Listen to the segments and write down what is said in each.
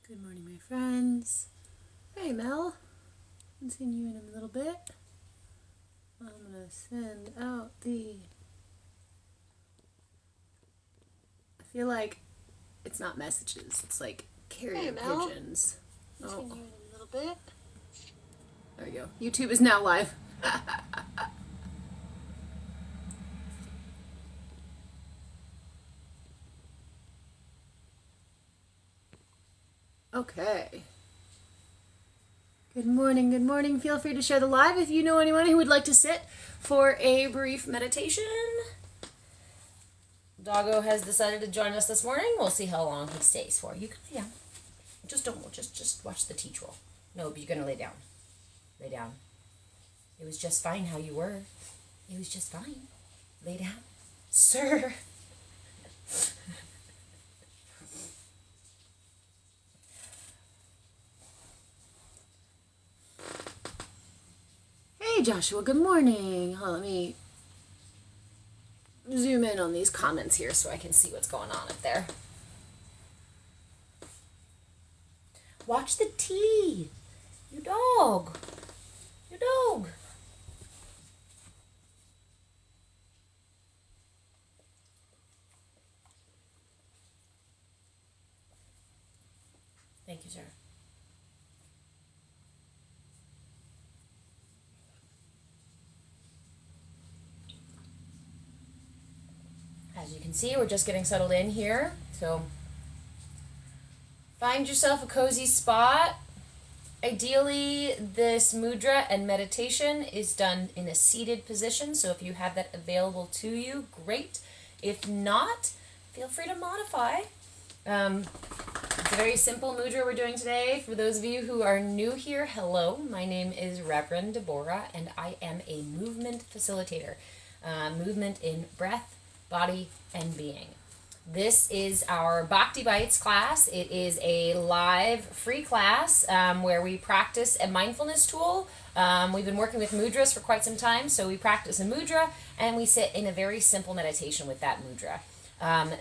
Good morning, my friends. Hey, Mel. Haven't seen you in a little bit. I'm gonna send out I feel like it's not messages. It's like carrier pigeons. Oh. Seen you in a little bit. There we go. YouTube is now live. Okay. Good morning, good morning. Feel free to share the live if you know anyone who would like to sit for a brief meditation. Doggo has decided to join us this morning. We'll see how long he stays for. You can lay down. Just watch the teach roll. No, but you're gonna lay down. Lay down. It was just fine how you were. It was just fine. Lay down. Sir. Hey Joshua, good morning. Hold on, let me zoom in on these comments here so I can see what's going on up there. Watch the tea. You dog. You dog. Thank you, sir. As you can see, we're just getting settled in here. So find yourself a cozy spot. Ideally, this mudra and meditation is done in a seated position. So if you have that available to you, great. If not, feel free to modify. It's a very simple mudra we're doing today. For those of you who are new here, hello. My name is Reverend Deborah, and I am a movement facilitator. Movement in breath, body, and being. This is our Bhakti Bites class. It is a live free class where we practice a mindfulness tool. We've been working with mudras for quite some time, so we practice a mudra and we sit in a very simple meditation with that mudra.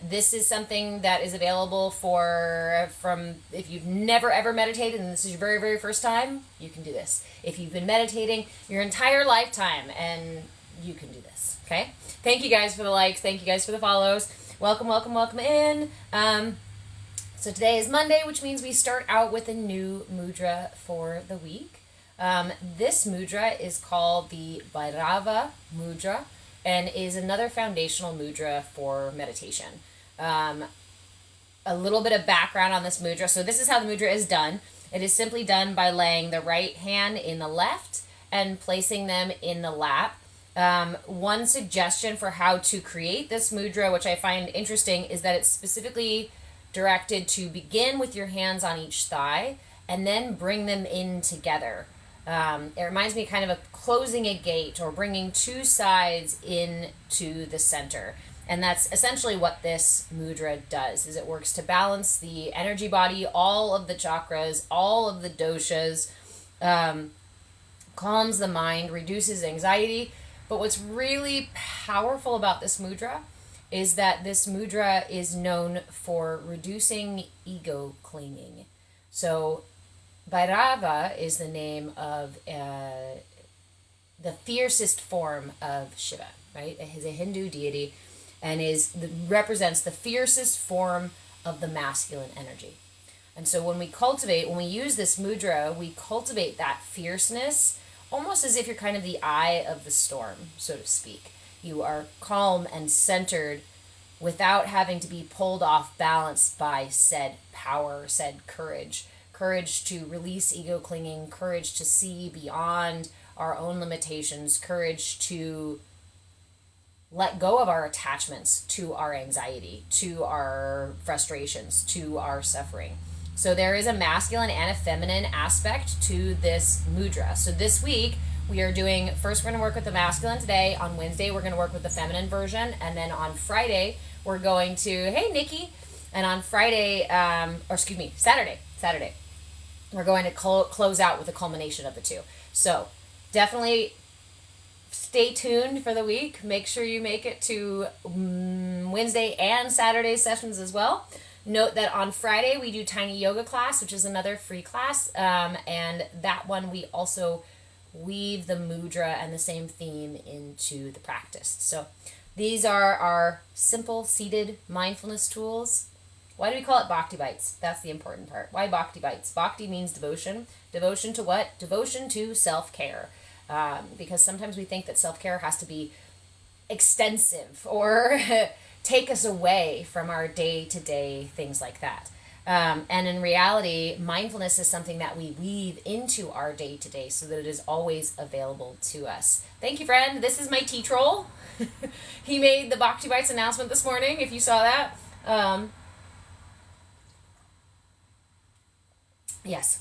This is something that is available from if you've never ever meditated and this is your very, very first time, you can do this. If you've been meditating your entire lifetime, and you can do this, okay? Thank you guys for the likes. Thank you guys for the follows. Welcome, welcome, welcome in. So today is Monday, which means we start out with a new mudra for the week. This mudra is called the Bhairava mudra and is another foundational mudra for meditation. A little bit of background on this mudra. So this is how the mudra is done. It is simply done by laying the right hand in the left and placing them in the lap. One suggestion for how to create this mudra, which I find interesting, is that it's specifically directed to begin with your hands on each thigh and then bring them in together. It reminds me kind of closing a gate or bringing two sides into the center. And that's essentially what this mudra does, is it works to balance the energy body, all of the chakras, all of the doshas, calms the mind, reduces anxiety. But what's really powerful about this mudra is that this mudra is known for reducing ego clinging. So Bhairava is the name of the fiercest form of Shiva, right? He's a Hindu deity and represents the fiercest form of the masculine energy. And so when we use this mudra, we cultivate that fierceness almost as if you're kind of the eye of the storm, so to speak. You are calm and centered without having to be pulled off balance by said power, said courage. Courage to release ego clinging, courage to see beyond our own limitations, courage to let go of our attachments to our anxiety, to our frustrations, to our suffering. So there is a masculine and a feminine aspect to this mudra. So this week, first we're going to work with the masculine today. On Wednesday, we're going to work with the feminine version. And then on Friday, we're going to, hey, Nikki. And on Saturday, we're going to close out with a culmination of the two. So definitely stay tuned for the week. Make sure you make it to Wednesday and Saturday sessions as well, Note that on Friday we do Tiny Yoga class, which is another free class, and that one we also weave the mudra and the same theme into the practice. So these are our simple seated mindfulness tools. Why do we call it Bhakti Bites? That's the important part. Why Bhakti Bites? Bhakti means devotion. Devotion to what? Devotion to self-care. Because sometimes we think that self-care has to be extensive or take us away from our day-to-day things like that. And in reality, mindfulness is something that we weave into our day-to-day so that it is always available to us. Thank you, friend. This is my tea troll. He made the Bhakti Bites announcement this morning, if you saw that. Yes,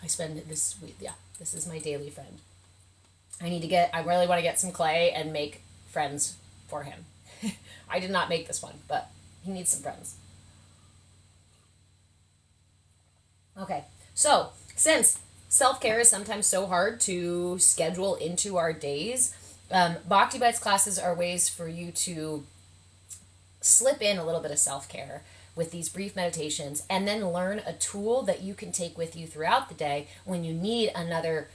I spend this week. Yeah, this is my daily friend. I really want to get some clay and make friends for him. I did not make this one, but he needs some friends. Okay, so since self-care is sometimes so hard to schedule into our days, Bhakti Bites classes are ways for you to slip in a little bit of self-care with these brief meditations and then learn a tool that you can take with you throughout the day when you need another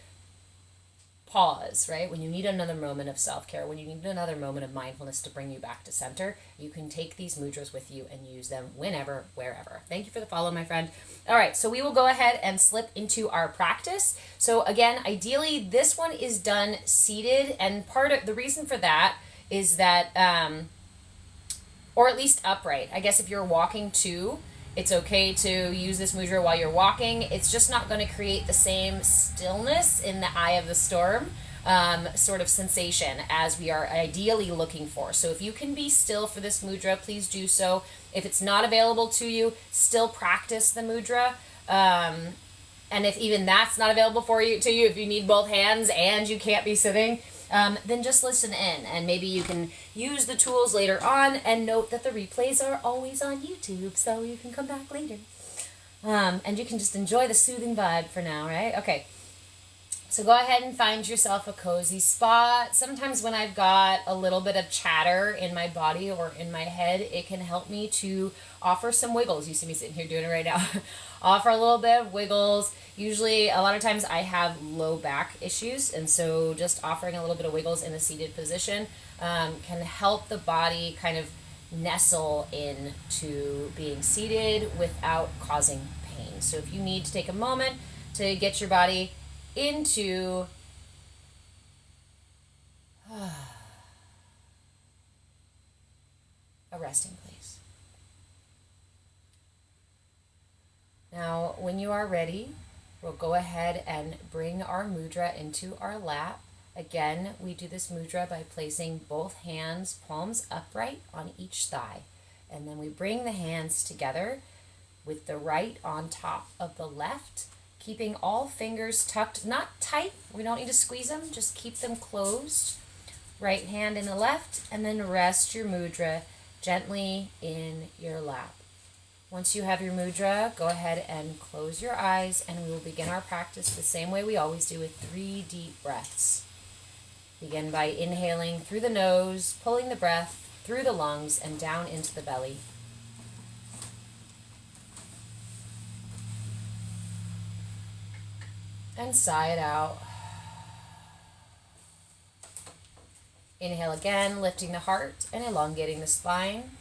pause, right? When you need another moment of self-care, when you need another moment of mindfulness to bring you back to center, you can take these mudras with you and use them whenever, wherever. Thank you for the follow, my friend. All right, so we will go ahead and slip into our practice. So again, ideally, this one is done seated, and part of the reason for that is that, or at least upright. I guess if you're walking too, it's okay to use this mudra while you're walking. It's just not going to create the same stillness in the eye of the storm sort of sensation as we are ideally looking for. So if you can be still for this mudra, please do so. If it's not available to you, still practice the mudra. And if even that's not available to you, if you need both hands and you can't be sitting, then just listen in, and maybe you can use the tools later on, and note that the replays are always on YouTube, so you can come back later. And you can just enjoy the soothing vibe for now, right? Okay, so go ahead and find yourself a cozy spot. Sometimes when I've got a little bit of chatter in my body or in my head, it can help me to offer some wiggles. You see me sitting here doing it right now. Offer a little bit of wiggles. Usually, a lot of times I have low back issues, and so just offering a little bit of wiggles in a seated position can help the body kind of nestle into being seated without causing pain. So if you need to take a moment to get your body into a resting place. Now, when you are ready, we'll go ahead and bring our mudra into our lap. Again, we do this mudra by placing both hands, palms upright on each thigh. And then we bring the hands together with the right on top of the left, keeping all fingers tucked, not tight. We don't need to squeeze them, just keep them closed. Right hand in the left, and then rest your mudra gently in your lap. Once you have your mudra, go ahead and close your eyes, and we will begin our practice the same way we always do, with 3 deep breaths. Begin by inhaling through the nose, pulling the breath through the lungs and down into the belly. And sigh it out. Inhale again, lifting the heart and elongating the spine.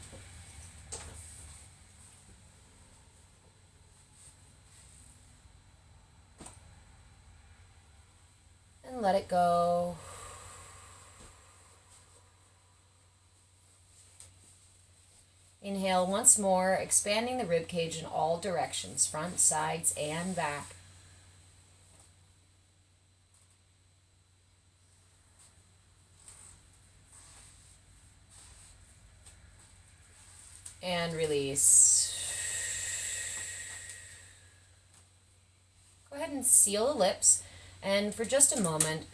And let it go. Inhale once more, expanding the rib cage in all directions, front, sides, and back. And release. Go ahead and seal the lips, and for just a moment,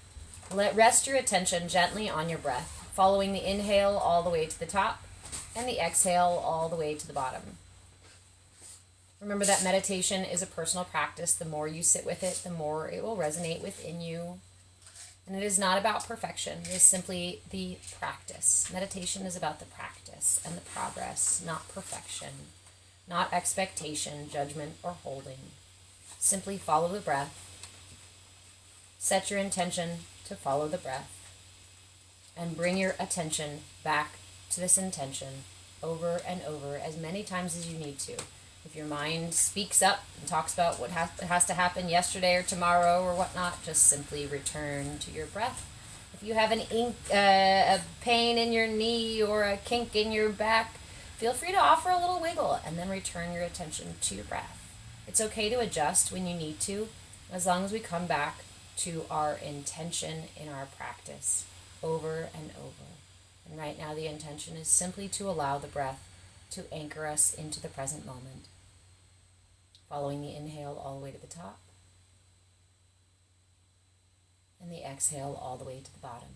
rest your attention gently on your breath, following the inhale all the way to the top and the exhale all the way to the bottom. Remember that meditation is a personal practice. The more you sit with it, the more it will resonate within you. And it is not about perfection. It is simply the practice. Meditation is about the practice and the progress, not perfection. not expectation, judgment, or holding. Simply follow the breath. Set your intention to follow the breath and bring your attention back to this intention over and over as many times as you need to. If your mind speaks up and talks about what has to happen yesterday or tomorrow or whatnot, just simply return to your breath. If you have a pain in your knee or a kink in your back, feel free to offer a little wiggle and then return your attention to your breath. It's okay to adjust when you need to, as long as we come back to our intention in our practice over and over. And right now the intention is simply to allow the breath to anchor us into the present moment. Following the inhale all the way to the top and the exhale all the way to the bottom.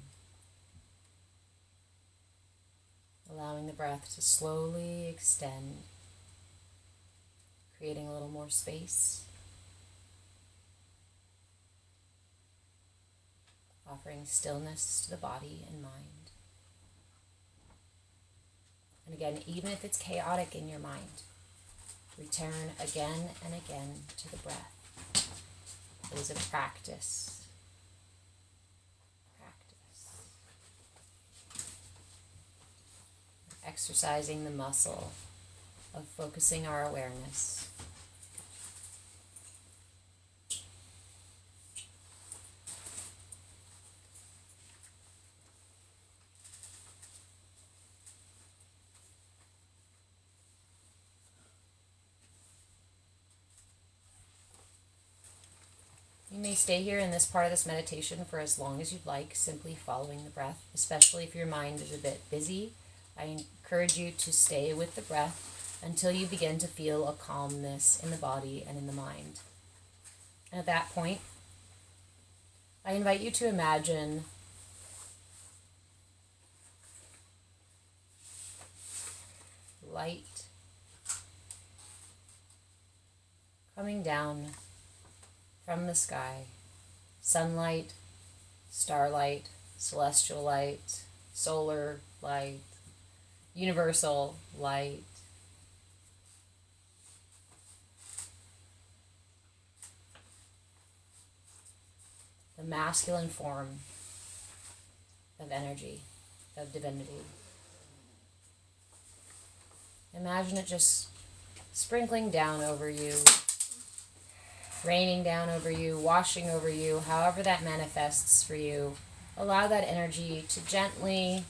Allowing the breath to slowly extend, creating a little more space, offering stillness to the body and mind. And again, even if it's chaotic in your mind, return again and again to the breath. It is a practice. Exercising the muscle of focusing our awareness. You may stay here in this part of this meditation for as long as you'd like, simply following the breath, especially if your mind is a bit busy. I encourage you to stay with the breath until you begin to feel a calmness in the body and in the mind. And at that point, I invite you to imagine light coming down from the sky. Sunlight, starlight, celestial light, solar light, universal light. The masculine form of energy, of divinity. Imagine it just sprinkling down over you, raining down over you, washing over you, however that manifests for you. Allow that energy to gently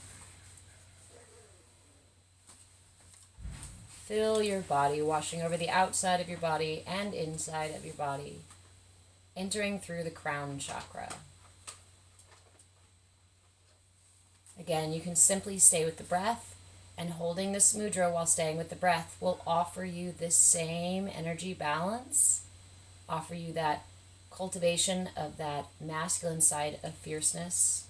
fill your body, washing over the outside of your body and inside of your body, entering through the crown chakra. Again, you can simply stay with the breath, and holding this mudra while staying with the breath will offer you this same energy balance, offer you that cultivation of that masculine side of fierceness,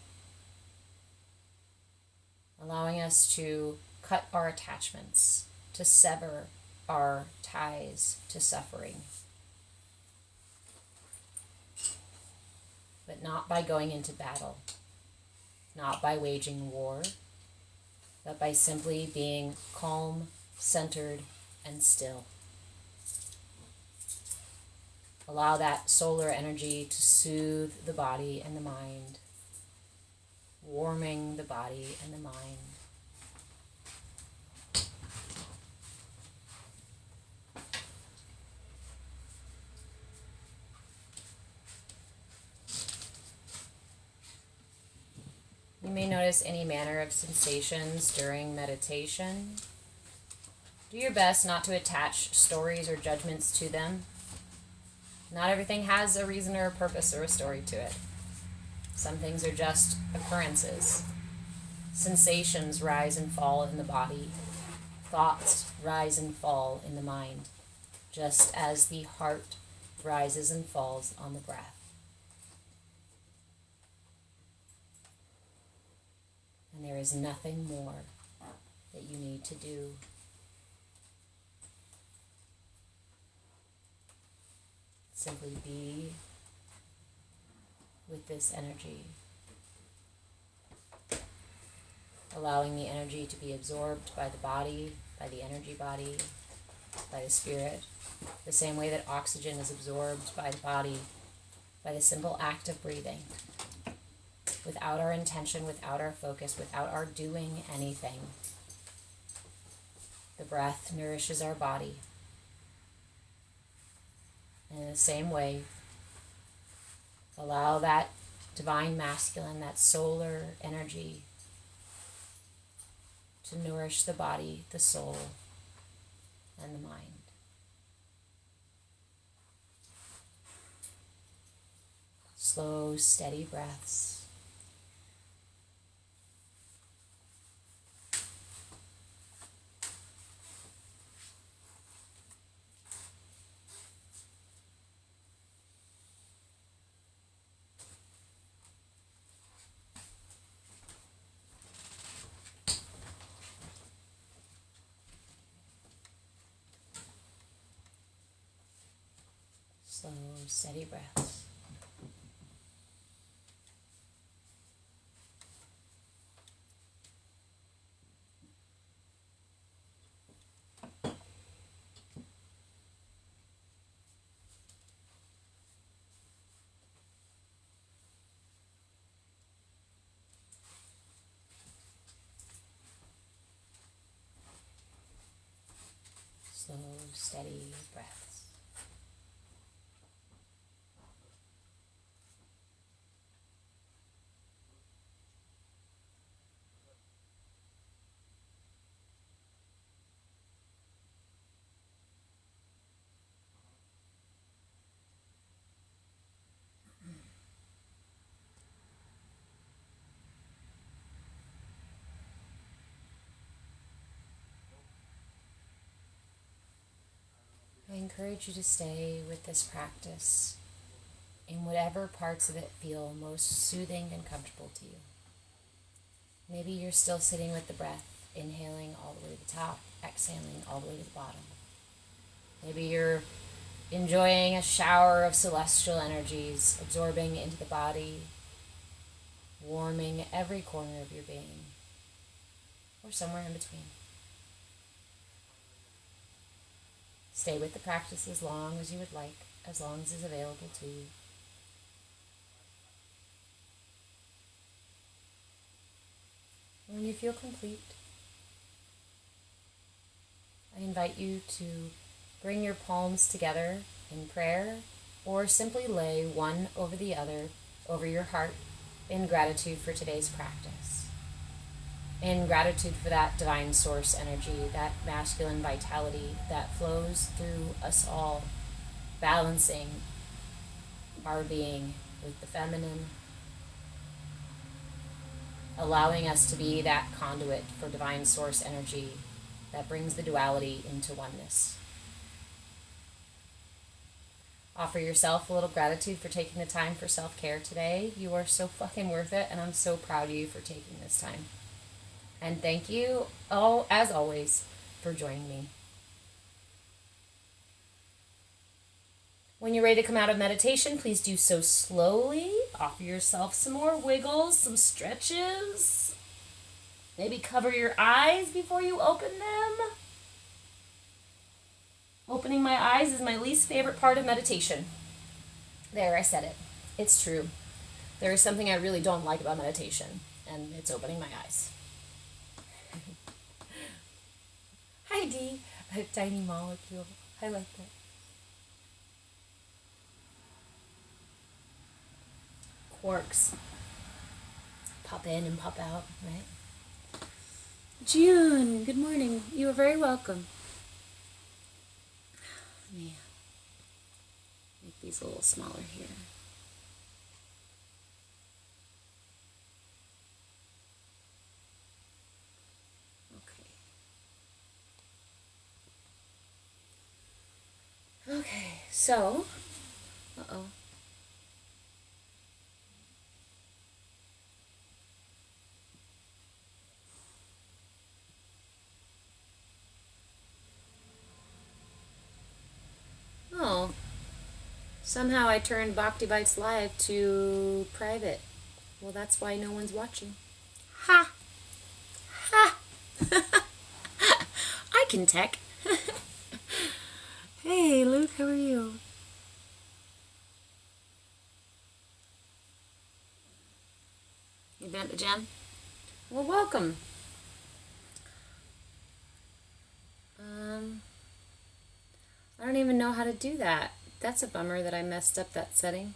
allowing us to cut our attachments, to sever our ties to suffering. But not by going into battle, not by waging war, but by simply being calm, centered, and still. Allow that solar energy to soothe the body and the mind, warming the body and the mind. You may notice any manner of sensations during meditation. Do your best not to attach stories or judgments to them. Not everything has a reason or a purpose or a story to it. Some things are just occurrences. Sensations rise and fall in the body. Thoughts rise and fall in the mind, just as the heart rises and falls on the breath. And there is nothing more that you need to do. Simply be with this energy, allowing the energy to be absorbed by the body, by the energy body, by the spirit, the same way that oxygen is absorbed by the body by the simple act of breathing, without our intention, without our focus, without our doing anything. The breath nourishes our body. And in the same way, allow that divine masculine, that solar energy, to nourish the body, the soul, and the mind. Slow, steady breaths. Slow, steady breaths. Slow, steady breaths. I encourage you to stay with this practice in whatever parts of it feel most soothing and comfortable to you. Maybe you're still sitting with the breath, inhaling all the way to the top, exhaling all the way to the bottom. Maybe you're enjoying a shower of celestial energies, absorbing into the body, warming every corner of your being, or somewhere in between. Stay with the practice as long as you would like, as long as it's available to you. When you feel complete, I invite you to bring your palms together in prayer, or simply lay one over the other over your heart in gratitude for today's practice. In gratitude for that divine source energy, that masculine vitality that flows through us all, balancing our being with the feminine, allowing us to be that conduit for divine source energy that brings the duality into oneness. Offer yourself a little gratitude for taking the time for self-care today. You are so fucking worth it, and I'm so proud of you for taking this time. And thank you, as always, for joining me. When you're ready to come out of meditation, please do so slowly. Offer yourself some more wiggles, some stretches. Maybe cover your eyes before you open them. Opening my eyes is my least favorite part of meditation. There, I said it. It's true. There is something I really don't like about meditation, and it's opening my eyes. Hi, Dee. A tiny molecule. I like that. Quarks. Pop in and pop out, right? June, good morning. You are very welcome. Let me make these a little smaller here. Okay, so, Oh, somehow I turned Bhakti Bites Live to private. Well, that's why no one's watching. Ha! Ha! I can tech. Hey, Luke, how are you? You been at the gym? Well, welcome. I don't even know how to do that. That's a bummer that I messed up that setting.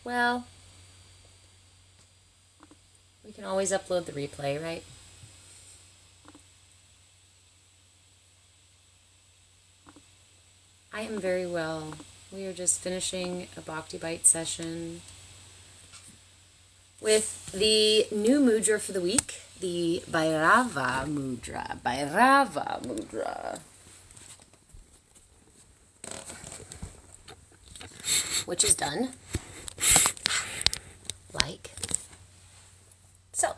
Well, we can always upload the replay, right? I am very well. We are just finishing a Bhakti Bite session with the new mudra for the week, the Bhairava Mudra. Bhairava Mudra. Which is done like so.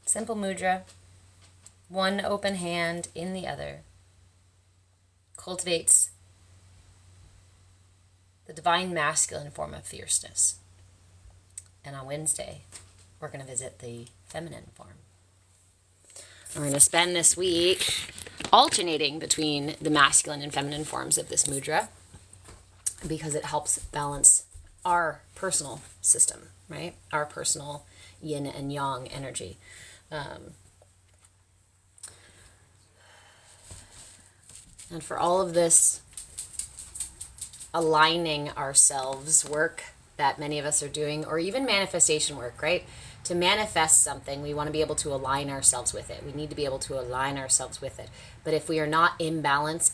Simple mudra, one open hand in the other, cultivates the divine masculine form of fierceness. And on Wednesday, we're going to visit the feminine form. We're going to spend this week alternating between the masculine and feminine forms of this mudra, because it helps balance our personal system, right? Our personal yin and yang energy. And for all of this aligning ourselves work that many of us are doing, or even manifestation work, right? To manifest something, we want to be able to align ourselves with it. We need to be able to align ourselves with it. But if we are not in balance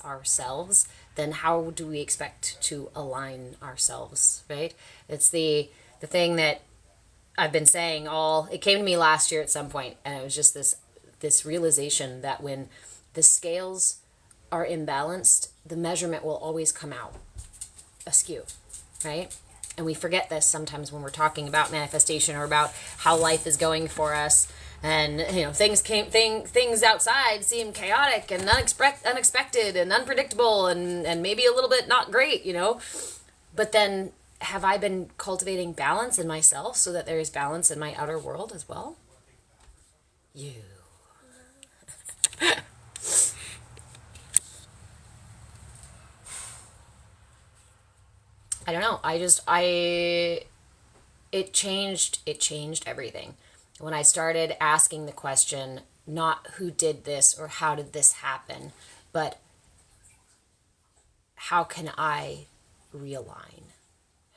ourselves, then how do we expect to align ourselves, right? It's the thing that I've been saying it came to me last year at some point, and it was just this realization that when the scales are imbalanced, the measurement will always come out askew, right? And we forget this sometimes when we're talking about manifestation or about how life is going for us. And, things outside seem chaotic and unexpected and unpredictable and maybe a little bit not great, But then have I been cultivating balance in myself so that there is balance in my outer world as well? You. I don't know. It changed everything. When I started asking the question, not who did this or how did this happen, but how can I realign?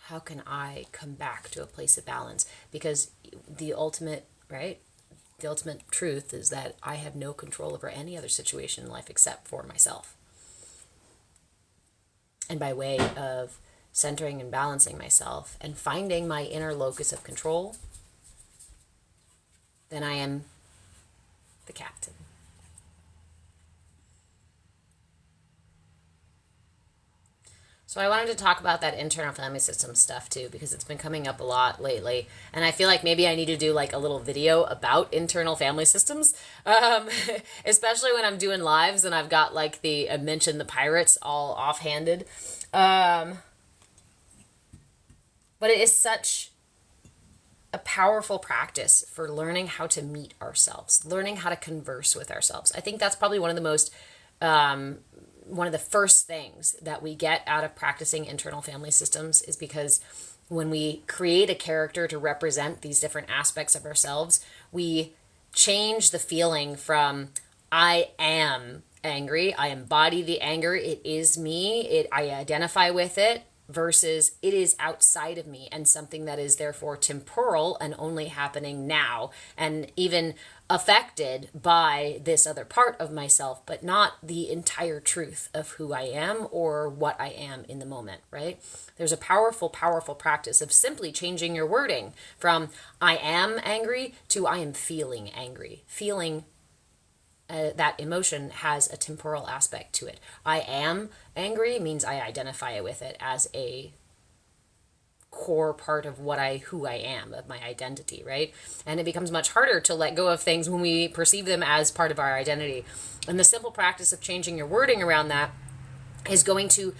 How can I come back to a place of balance? Because the ultimate, right? The ultimate truth is that I have no control over any other situation in life except for myself. And by way of centering and balancing myself and finding my inner locus of control, then I am the captain. So I wanted to talk about that internal family system stuff too, because it's been coming up a lot lately. And I feel like maybe I need to do like a little video about internal family systems, especially when I'm doing lives and I've got like I mentioned the pirates all offhanded. But it is such a powerful practice for learning how to meet ourselves, learning how to converse with ourselves. I think that's probably one of the first things that we get out of practicing internal family systems, is because when we create a character to represent these different aspects of ourselves, we change the feeling from I am angry, I embody the anger, it is me, I identify with it, versus it is outside of me and something that is therefore temporal and only happening now and even affected by this other part of myself, but not the entire truth of who I am or what I am in the moment, right? There's a powerful, powerful practice of simply changing your wording from I am angry to I am feeling angry. Feeling that emotion has a temporal aspect to it. I am angry means I identify with it as a core part of who I am, of my identity, right? And it becomes much harder to let go of things when we perceive them as part of our identity. And the simple practice of changing your wording around that is going to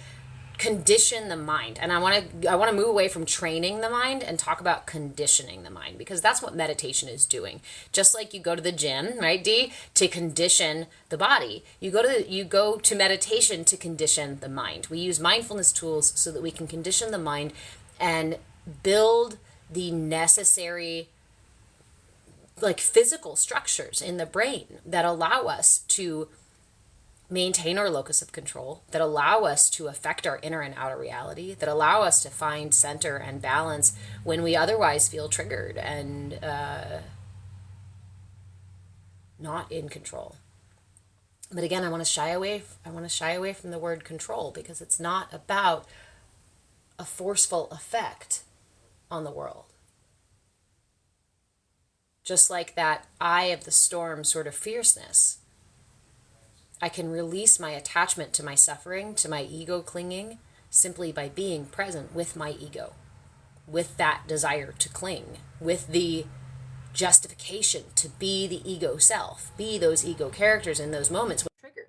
condition the mind. And I want to move away from training the mind and talk about conditioning the mind, because that's what meditation is doing. Just like you go to the gym, right, D, to condition the body, you go to meditation to condition the mind. We use mindfulness tools so that we can condition the mind and build the necessary like physical structures in the brain that allow us to maintain our locus of control, that allow us to affect our inner and outer reality, that allow us to find center and balance when we otherwise feel triggered and not in control. But again, I want to shy away from the word control, because it's not about a forceful effect on the world. Just like that eye of the storm sort of fierceness, I can release my attachment to my suffering, to my ego clinging, simply by being present with my ego, with that desire to cling, with the justification to be the ego self, be those ego characters in those moments when triggered.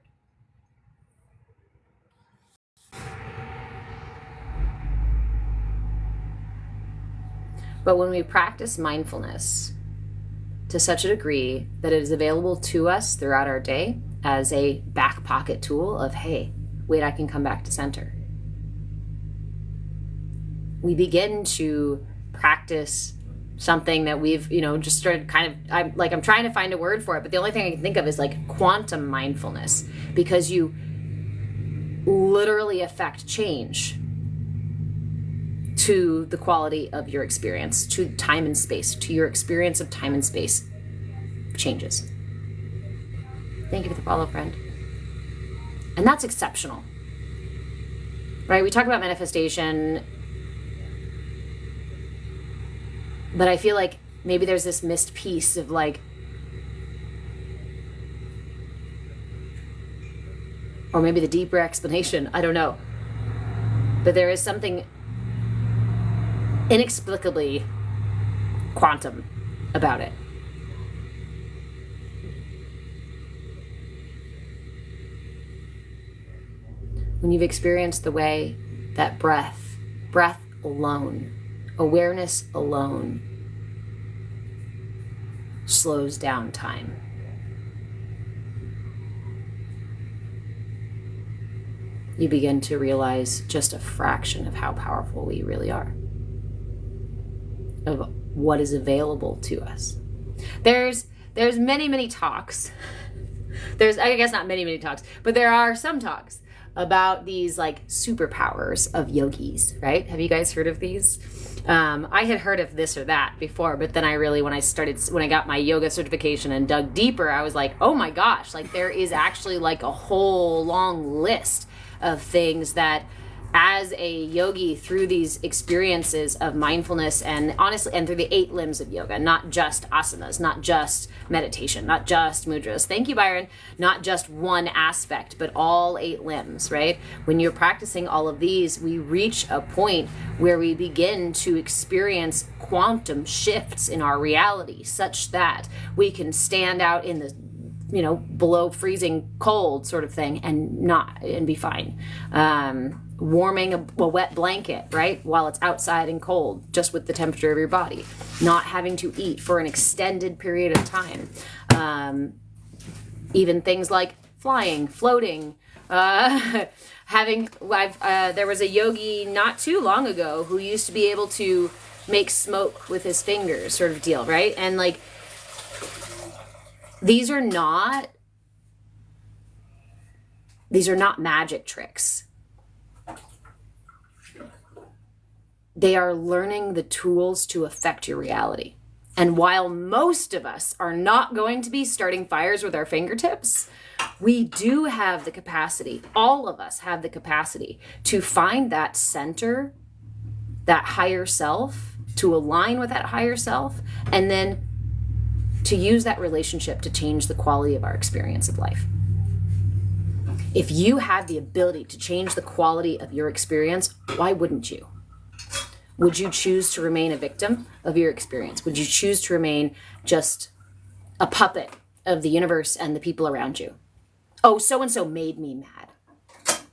But when we practice mindfulness to such a degree that it is available to us throughout our day as a back pocket tool of, hey, wait, I can come back to center, we begin to practice something that we've, just started I'm trying to find a word for it, but the only thing I can think of is like quantum mindfulness, because you literally affect change to the quality of your experience, to time and space, to your experience of time and space changes. Thank you for the follow, friend. And that's exceptional, right? We talk about manifestation, but I feel like maybe there's this missed piece of like, or maybe the deeper explanation, I don't know. But there is something inexplicably quantum about it. When you've experienced the way that breath alone, awareness alone slows down time. You begin to realize just a fraction of how powerful we really are, of what is available to us. There's many talks. I guess not many talks, but there are some talks about these like superpowers of yogis, right? Have you guys heard of these? I had heard of this or that before, but then I really, when I got my yoga certification and dug deeper, I was like, oh my gosh, like there is actually like a whole long list of things that, as a yogi, through these experiences of mindfulness and honestly, and through the 8 limbs of yoga, not just asanas, not just meditation, not just mudras. Thank you, Byron. Not just one aspect, but all 8 limbs, right? When you're practicing all of these, we reach a point where we begin to experience quantum shifts in our reality, such that we can stand out in the below freezing cold sort of thing and be fine. Warming a wet blanket, right, while it's outside and cold, just with the temperature of your body. Not having to eat for an extended period of time. Even things like flying, floating, there was a yogi not too long ago who used to be able to make smoke with his fingers, sort of deal, right? And like, these are not magic tricks. They are learning the tools to affect your reality. And while most of us are not going to be starting fires with our fingertips, we do have the capacity, all of us have the capacity to find that center, that higher self, to align with that higher self, and then to use that relationship to change the quality of our experience of life. If you have the ability to change the quality of your experience, why wouldn't you? Would you choose to remain a victim of your experience? Would you choose to remain just a puppet of the universe and the people around you? Oh, so-and-so made me mad.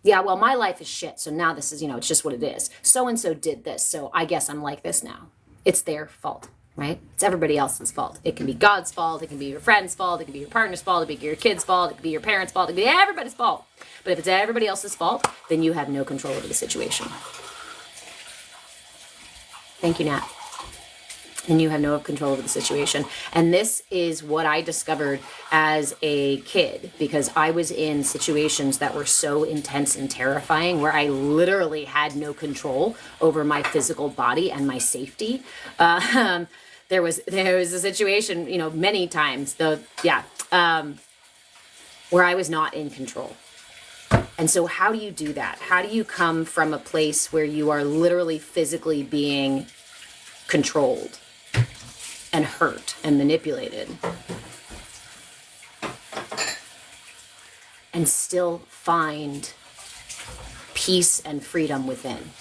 Yeah, well, my life is shit. So now this is, it's just what it is. So-and-so did this. So I guess I'm like this now. It's their fault, right? It's everybody else's fault. It can be God's fault. It can be your friend's fault. It can be your partner's fault. It can be your kid's fault. It can be your parents' fault. It can be everybody's fault. But if it's everybody else's fault, then you have no control over the situation. Thank you, Nat. And you have no control over the situation. And this is what I discovered as a kid, because I was in situations that were so intense and terrifying where I literally had no control over my physical body and my safety. There was a situation, many times where I was not in control. And so how do you do that? How do you come from a place where you are literally physically being controlled and hurt and manipulated and still find peace and freedom within?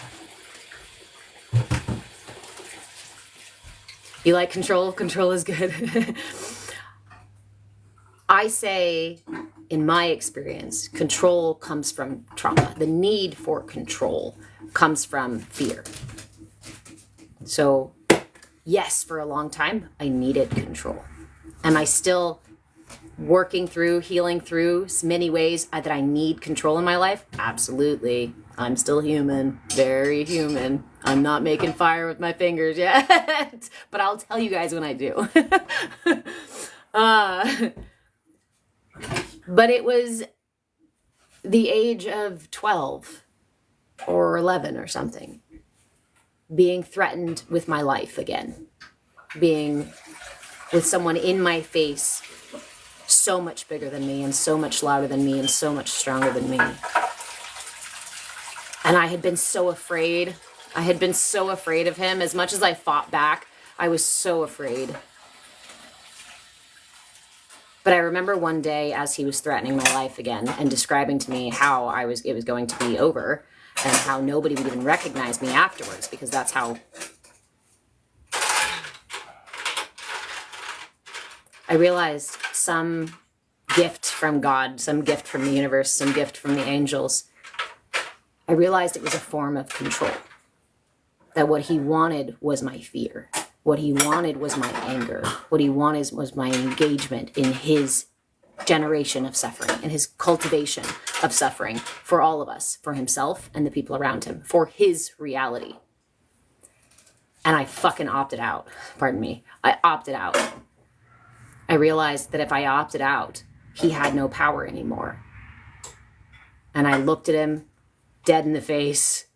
You like control? Control is good. I say, in my experience, control comes from trauma. The need for control comes from fear. So, yes, for a long time, I needed control. Am I still working through, healing through many ways that I need control in my life? Absolutely. I'm still human, very human. I'm not making fire with my fingers yet, but I'll tell you guys when I do. But it was the age of 12 or 11 or something, being threatened with my life again, being with someone in my face so much bigger than me and so much louder than me and so much stronger than me. And I had been so afraid. I had been so afraid of him. As much as I fought back, I was so afraid. But I remember one day as he was threatening my life again and describing to me how it was going to be over and how nobody would even recognize me afterwards, because that's how I realized some gift from God, some gift from the universe, some gift from the angels. I realized it was a form of control. That what he wanted was my fear. What he wanted was my anger. What he wanted was my engagement in his generation of suffering and his cultivation of suffering for all of us, for himself and the people around him, for his reality. And I fucking opted out. Pardon me. I opted out. I realized that if I opted out, he had no power anymore. And I looked at him dead in the face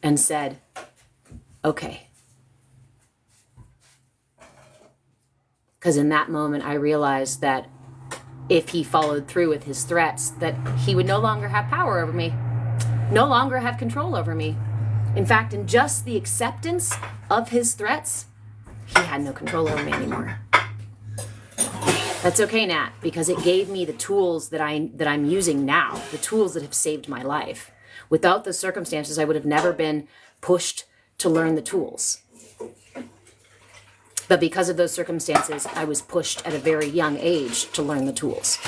and said, okay. Because in that moment, I realized that if he followed through with his threats, that he would no longer have power over me, no longer have control over me. In fact, in just the acceptance of his threats, he had no control over me anymore. That's okay, Nat, because it gave me the tools that I'm using now, the tools that have saved my life. Without those circumstances, I would have never been pushed to learn the tools. But because of those circumstances, I was pushed at a very young age to learn the tools.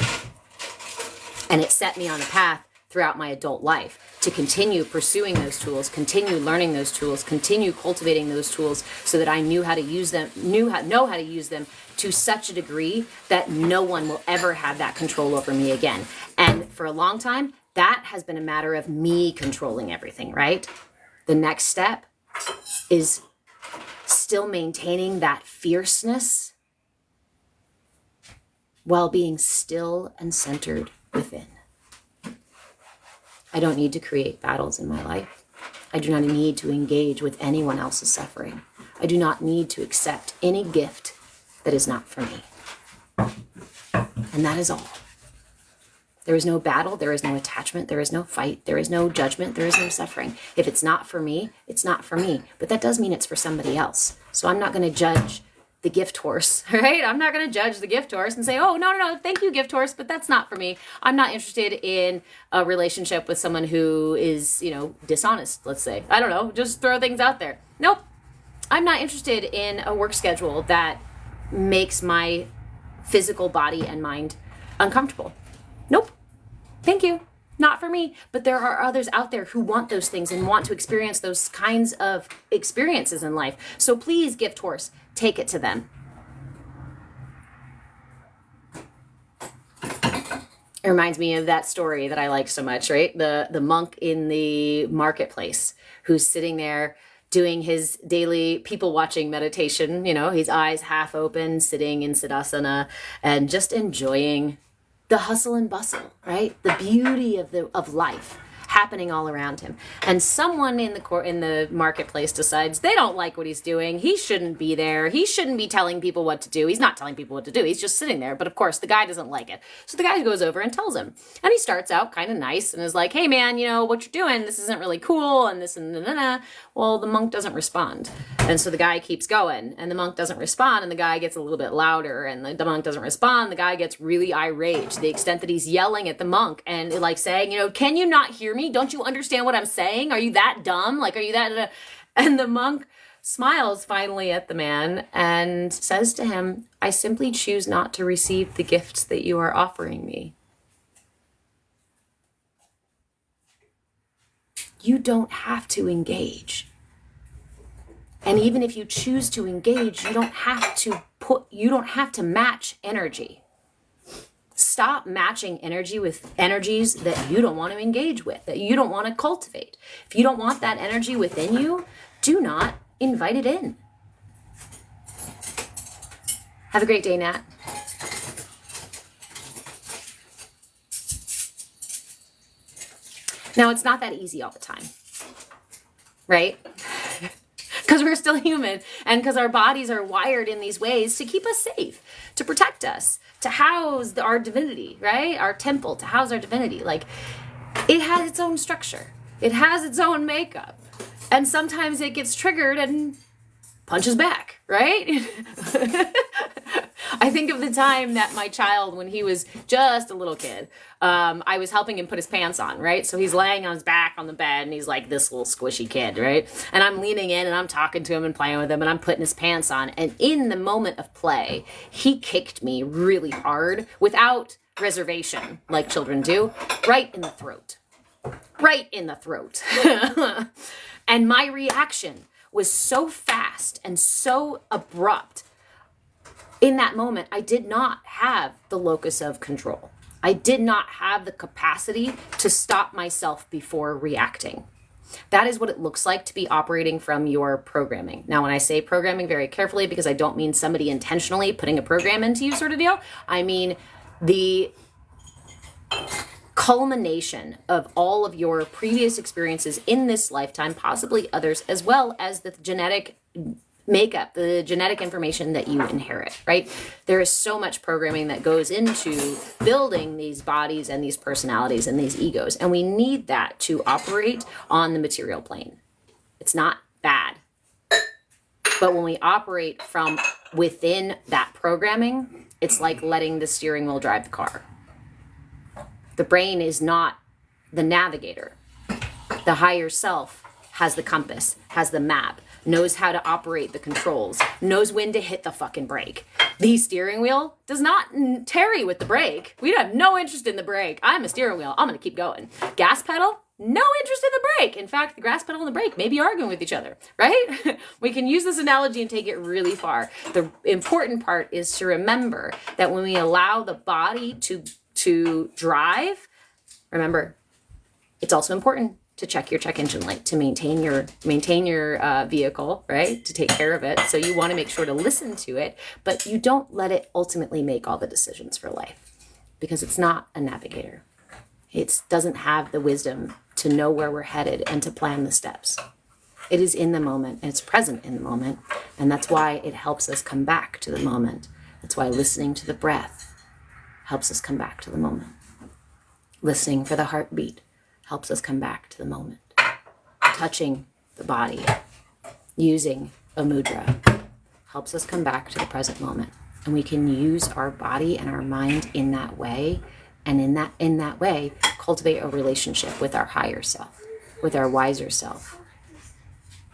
And it set me on a path throughout my adult life to continue pursuing those tools, continue learning those tools, continue cultivating those tools so that I knew how to use them, know how to use them to such a degree that no one will ever have that control over me again. And for a long time, that has been a matter of me controlling everything, right? The next step is still maintaining that fierceness while being still and centered within. I don't need to create battles in my life. I do not need to engage with anyone else's suffering. I do not need to accept any gift that is not for me. And that is all. There is no battle, there is no attachment, there is no fight, there is no judgment, there is no suffering. If it's not for me, it's not for me. But that does mean it's for somebody else. So I'm not going to judge the gift horse, right? I'm not going to judge the gift horse and say, oh, no, thank you, gift horse, but that's not for me. I'm not interested in a relationship with someone who is, dishonest, let's say. I don't know, just throw things out there. Nope. I'm not interested in a work schedule that makes my physical body and mind uncomfortable. Nope. Thank you. Not for me, but there are others out there who want those things and want to experience those kinds of experiences in life. So please, gift horse, take it to them. It reminds me of that story that I like so much, right? The monk in the marketplace who's sitting there doing his daily people watching meditation, his eyes half open, sitting in siddhasana and just enjoying the hustle and bustle, right? The beauty of life happening all around him. And someone in the marketplace decides they don't like what he's doing. He shouldn't be there. He shouldn't be telling people what to do. He's not telling people what to do. He's just sitting there. But of course, the guy doesn't like it. So the guy goes over and tells him. And he starts out kind of nice and is like, hey man, what you're doing, this isn't really cool, and this and na. Well, the monk doesn't respond. And so the guy keeps going, and the monk doesn't respond, and the guy gets a little bit louder, and the monk doesn't respond. The guy gets really irate to the extent that he's yelling at the monk and like saying, can you not hear me? Don't you understand what I'm saying? Are you that dumb? Like, are you that? And the monk smiles finally at the man and says to him, I simply choose not to receive the gifts that you are offering me. You don't have to engage. And even if you choose to engage, you don't have to match energy. Stop matching energy with energies that you don't want to engage with, that you don't want to cultivate. If you don't want that energy within you, do not invite it in. Have a great day, Nat. Now, it's not that easy all the time, right? Because we're still human, and because our bodies are wired in these ways to keep us safe, to protect us, to house our divinity, right? Our temple, to house our divinity. Like, it has its own structure. It has its own makeup. And sometimes it gets triggered and punches back, right? I think of the time that my child, when he was just a little kid, I was helping him put his pants on, right? So he's laying on his back on the bed, and he's like this little squishy kid, right? And I'm leaning in, and I'm talking to him and playing with him, and I'm putting his pants on. And in the moment of play, he kicked me really hard without reservation, like children do, right in the throat. Right in the throat. And my reaction was so fast and so abrupt. In that moment, I did not have the locus of control. I did not have the capacity to stop myself before reacting. That is what it looks like to be operating from your programming. Now, when I say programming, very carefully, because I don't mean somebody intentionally putting a program into you sort of deal. I mean the culmination of all of your previous experiences in this lifetime, possibly others, as well as the genetic makeup, the genetic information that you inherit, right? There is so much programming that goes into building these bodies and these personalities and these egos, and we need that to operate on the material plane. It's not bad. But when we operate from within that programming, it's like letting the steering wheel drive the car. The brain is not the navigator. The higher self has the compass, has the map, knows how to operate the controls, knows when to hit the fucking brake. The steering wheel does not tarry with the brake. We have no interest in the brake. I'm a steering wheel. I'm going to keep going. Gas pedal, no interest in the brake. In fact, the gas pedal and the brake may be arguing with each other, right? We can use this analogy and take it really far. The important part is to remember that when we allow the body to drive, remember, it's also important to check your check engine light, to maintain your vehicle, right? To take care of it. So you want to make sure to listen to it, but you don't let it ultimately make all the decisions for life, because it's not a navigator. It doesn't have the wisdom to know where we're headed and to plan the steps. It is in the moment, and it's present in the moment, and that's why it helps us come back to the moment. That's why listening to the breath helps us come back to the moment. Listening for the heartbeat helps us come back to the moment. Touching the body, using a mudra, helps us come back to the present moment. And we can use our body and our mind in that way, and in that way, cultivate a relationship with our higher self, with our wiser self.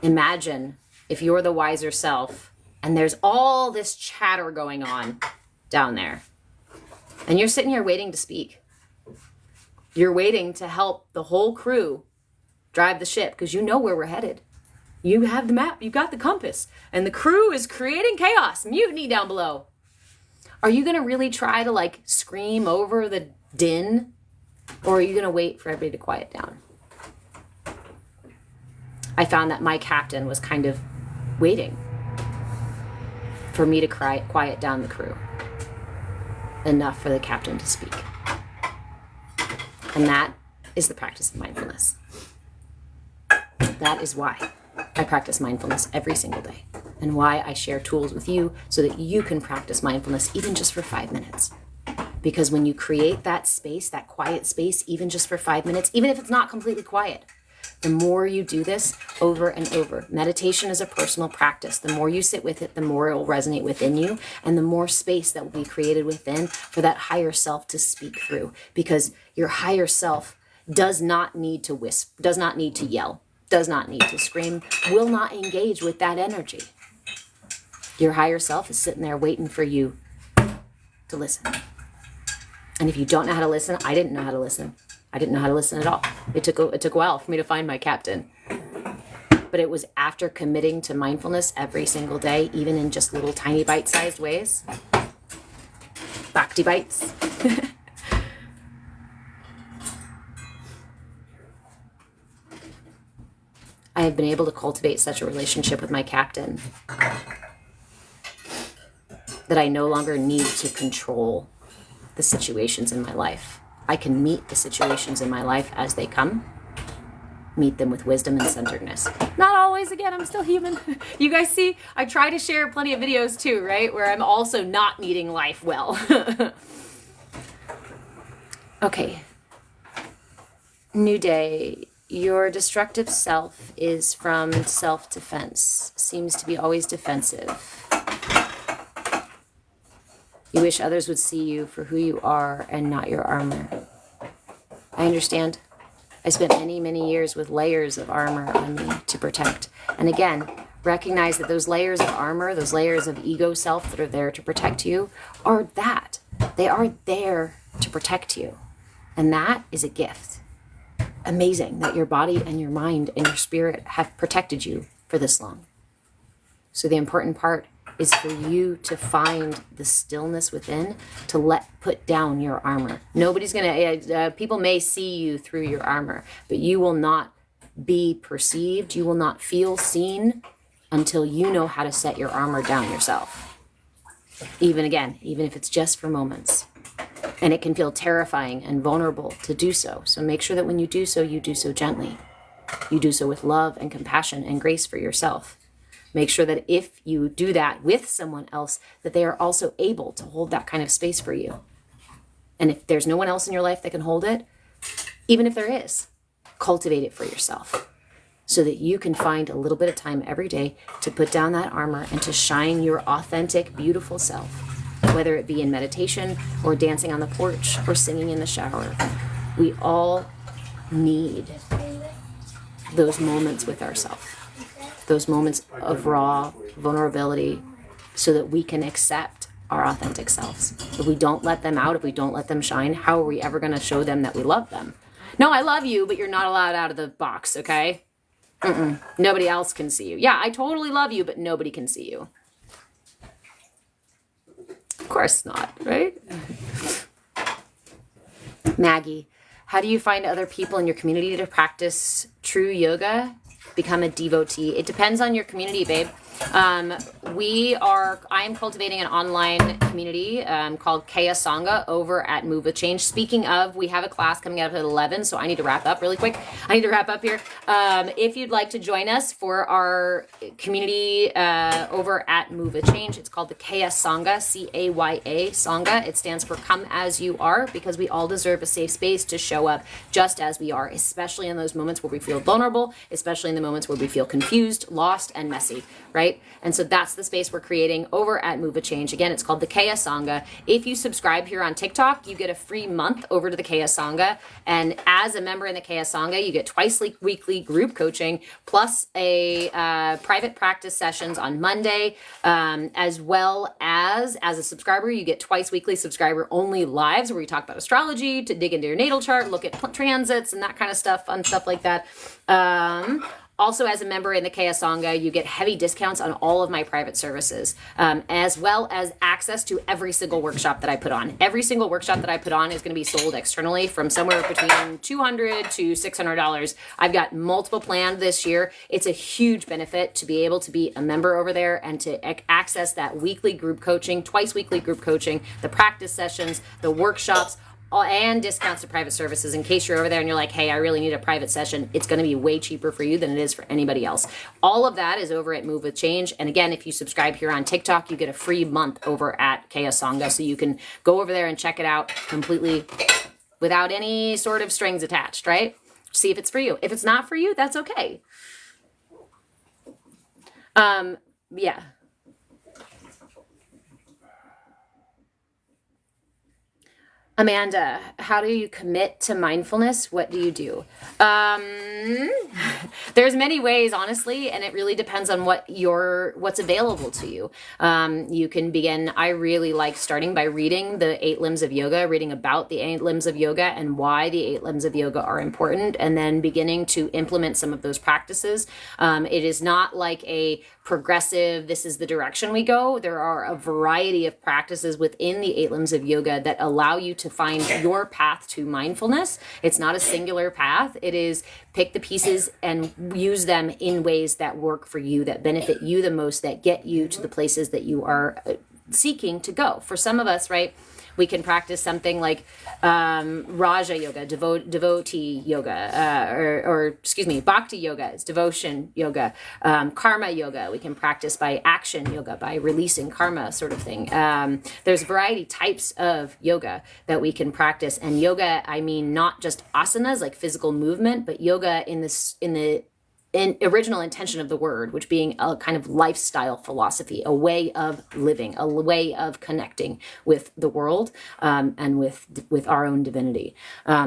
Imagine if you're the wiser self, and there's all this chatter going on down there, and you're sitting here waiting to speak. You're waiting to help the whole crew drive the ship because you know where we're headed. You have the map, you got the compass, and the crew is creating chaos, mutiny down below. Are you going to really try to like scream over the din, or are you going to wait for everybody to quiet down? I found that my captain was kind of waiting for me to quiet down the crew enough for the captain to speak. And that is the practice of mindfulness. That is why I practice mindfulness every single day, and why I share tools with you so that you can practice mindfulness even just for 5 minutes. Because when you create that space, that quiet space, even just for 5 minutes, even if it's not completely quiet, the more you do this over and over. Meditation is a personal practice. The more you sit with it, the more it will resonate within you, and the more space that will be created within for that higher self to speak through. Because your higher self does not need to whisper, does not need to yell, does not need to scream, will not engage with that energy. Your higher self is sitting there waiting for you to listen. And if you don't know how to listen, I didn't know how to listen. I didn't know how to listen at all. It took a while for me to find my captain. But it was after committing to mindfulness every single day, even in just little tiny bite-sized ways. Bhakti bites. I have been able to cultivate such a relationship with my captain that I no longer need to control the situations in my life. I can meet the situations in my life as they come, meet them with wisdom and centeredness. Not always, again, I'm still human. You guys see, I try to share plenty of videos too, right? Where I'm also not meeting life well. Okay. New day. Your destructive self is from self-defense. Seems to be always defensive. You wish others would see you for who you are and not your armor. I understand. I spent many, many years with layers of armor on me to protect. And again, recognize that those layers of armor, those layers of ego self that are there to protect you, are that. They are there to protect you. And that is a gift. Amazing that your body and your mind and your spirit have protected you for this long. So the important part is for you to find the stillness within, to put down your armor. Nobody's gonna, people may see you through your armor, but you will not be perceived, you will not feel seen until you know how to set your armor down yourself. Even if it's just for moments. And it can feel terrifying and vulnerable to do so. So make sure that when you do so gently. You do so with love and compassion and grace for yourself. Make sure that if you do that with someone else, that they are also able to hold that kind of space for you. And if there's no one else in your life that can hold it, even if there is, cultivate it for yourself so that you can find a little bit of time every day to put down that armor and to shine your authentic, beautiful self, whether it be in meditation or dancing on the porch or singing in the shower. We all need those moments with ourselves. Those moments of raw vulnerability so that we can accept our authentic selves. If we don't let them out, if we don't let them shine, how are we ever going to show them that we love them? No, I love you, but you're not allowed out of the box, okay? Nobody else can see you. Yeah, I totally love you, but nobody can see you. Of course not, right? Maggie, how do you find other people in your community to practice true yoga? Become a devotee. It depends on your community, babe. I am cultivating an online community called CAYA Sangha over at Move with Change. Speaking of, we have a class coming out at 11, so I need to wrap up really quick. I need to wrap up here. If you'd like to join us for our community over at Move with Change, it's called the CAYA Sangha, CAYA Sangha. It stands for Come As You Are, because we all deserve a safe space to show up just as we are, especially in those moments where we feel vulnerable, especially in in the moments where we feel confused, lost, and messy, right? And so that's the space we're creating over at Move with Change. Again, it's called the CAYA Sangha. If you subscribe here on TikTok, you get a free month over to the CAYA Sangha. And as a member in the CAYA Sangha, you get twice weekly group coaching, plus a private practice sessions on Monday, as well as a subscriber, you get twice weekly subscriber only lives where we talk about astrology, to dig into your natal chart, look at transits and that kind of stuff, fun stuff like that. Also, as a member in the CAYA Sangha, you get heavy discounts on all of my private services, as well as access to every single workshop that I put on. Every single workshop that I put on is going to be sold externally from somewhere between $200 to $600. I've got multiple planned this year. It's a huge benefit to be able to be a member over there and to access that weekly group coaching, twice weekly group coaching, the practice sessions, the workshops, and discounts to private services. In case you're over there and you're like, hey, I really need a private session, it's going to be way cheaper for you than it is for anybody else. All of that is over at Move with Change. And again, if you subscribe here on TikTok, you get a free month over at CAYA Sangha. So you can go over there and check it out completely without any sort of strings attached, right? See if it's for you. If it's not for you, that's okay. Yeah. Amanda, how do you commit to mindfulness? What do you do? There's many ways, honestly, and it really depends on what's available to you. You can begin, I really like starting by reading the 8 limbs of yoga, reading about the 8 limbs of yoga and why the 8 limbs of yoga are important, and then beginning to implement some of those practices. It is not like a progressive, this is the direction we go. There are a variety of practices within the 8 limbs of yoga that allow you to find your path to mindfulness. It's not a singular path. It is pick the pieces and use them in ways that work for you, that benefit you the most, that get you to the places that you are seeking to go. For some of us, right, we can practice something like Raja yoga, devotee yoga, or excuse me, Bhakti yoga is devotion yoga, karma yoga. We can practice by action yoga, by releasing karma sort of thing. There's a variety types of yoga that we can practice. And yoga, I mean, not just asanas like physical movement, but yoga in the original intention of the word, which being a kind of lifestyle philosophy, a way of living, a way of connecting with the world, and with our own divinity.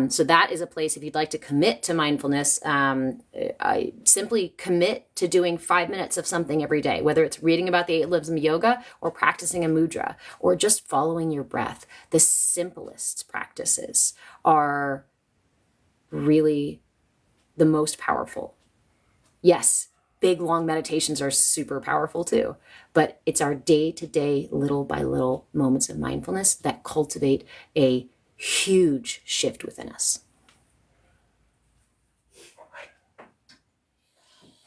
So that is a place, if you'd like to commit to mindfulness, I simply commit to doing 5 minutes of something every day, whether it's reading about the 8 limbs of yoga or practicing a mudra or just following your breath. The simplest practices are really the most powerful. Yes, big, long meditations are super powerful too, but it's our day-to-day, little by little moments of mindfulness that cultivate a huge shift within us.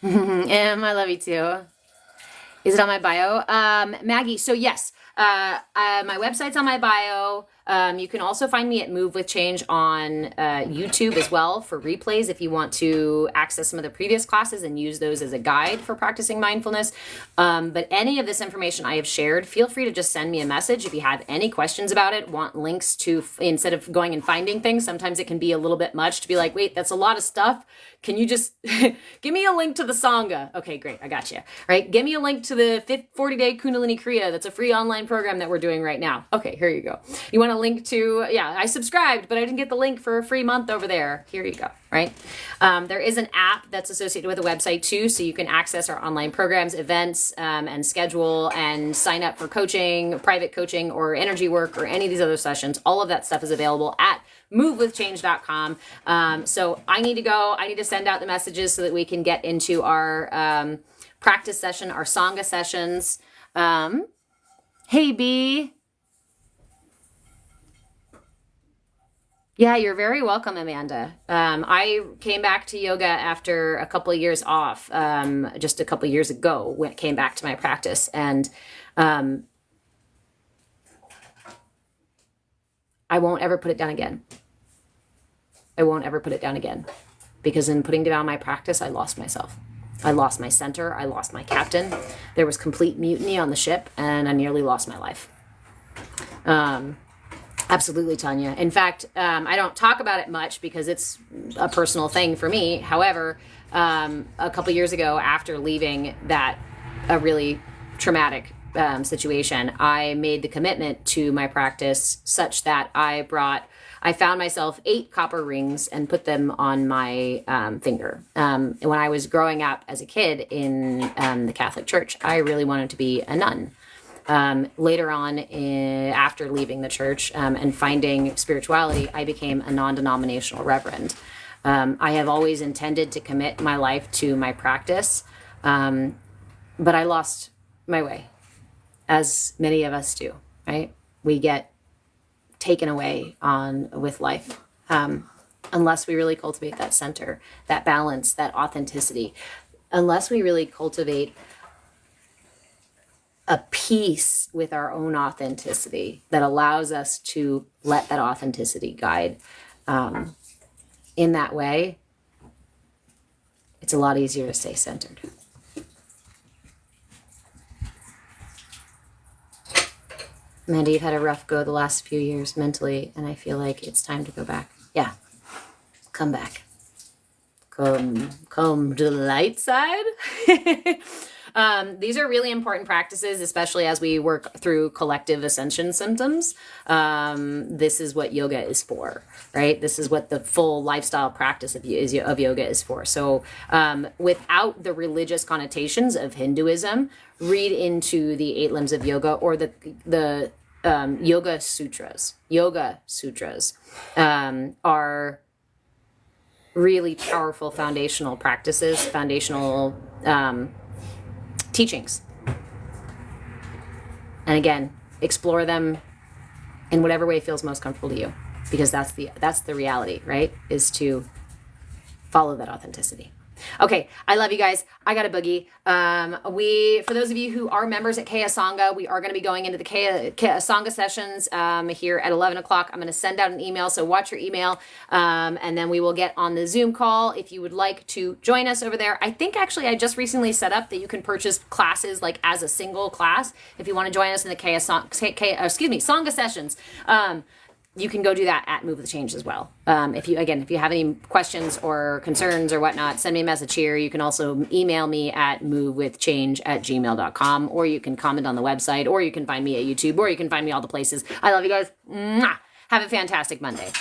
I love you too. Is it on my bio? Maggie, so yes, my website's on my bio. You can also find me at Move with Change on YouTube as well for replays if you want to access some of the previous classes and use those as a guide for practicing mindfulness. But any of this information I have shared, feel free to just send me a message if you have any questions about it, want links to, instead of going and finding things, sometimes it can be a little bit much to be like, wait, that's a lot of stuff. Can you just give me a link to the Sangha? Okay, great. I got you. Right. Give me a link to the 40-day Kundalini Kriya. That's a free online program that we're doing right now. Okay, here you go. You want a link to, I subscribed, but I didn't get the link for a free month over there. Here you go. Right. There is an app that's associated with the website too. So you can access our online programs, events, and schedule and sign up for coaching, private coaching or energy work or any of these other sessions. All of that stuff is available at movewithchange.com. So I need to go. I need to send out the messages so that we can get into our practice session, our Sangha sessions. Hey, B. Yeah, you're very welcome, Amanda. I came back to yoga after a couple of years off, just a couple of years ago, when it came back to my practice. And I won't ever put it down again. I won't ever put it down again. Because in putting down my practice, I lost myself. I lost my center. I lost my captain. There was complete mutiny on the ship, and I nearly lost my life. Absolutely, Tanya. In fact, I don't talk about it much because it's a personal thing for me. However, a couple years ago, after leaving a really traumatic situation, I made the commitment to my practice such that I found myself 8 copper rings and put them on my finger. When I was growing up as a kid in the Catholic Church, I really wanted to be a nun. Later on, after leaving the church and finding spirituality, I became a non-denominational reverend. I have always intended to commit my life to my practice, but I lost my way, as many of us do, right? We get taken away with life unless we really cultivate that center, that balance, that authenticity, unless we really cultivate a peace with our own authenticity that allows us to let that authenticity guide. In that way, it's a lot easier to stay centered. Amanda, you've had a rough go the last few years mentally, and I feel like it's time to go back. Yeah, come back. Come to the light side. These are really important practices, especially as we work through collective ascension symptoms. This is what yoga is for, right? This is what the full lifestyle practice of yoga is for. So without the religious connotations of Hinduism, read into the 8 limbs of yoga or the yoga sutras. Yoga sutras are really powerful foundational practices, foundational teachings. And again, explore them in whatever way feels most comfortable to you, because that's the reality, right? Is to follow that authenticity. Okay, I love you guys. I got a boogie. For those of you who are members at CAYA Sangha, we are going to be going into the CAYA Sangha sessions here at 11 o'clock. I'm going to send out an email, so watch your email, and then we will get on the Zoom call if you would like to join us over there. I think actually I just recently set up that you can purchase classes like as a single class if you want to join us in the Sangha sessions. You can go do that at Move with Change as well. If you have any questions or concerns or whatnot, send me a message here. You can also email me at movewithchange@gmail.com, or you can comment on the website, or you can find me at YouTube, or you can find me all the places. I love you guys. Mwah! Have a fantastic Monday.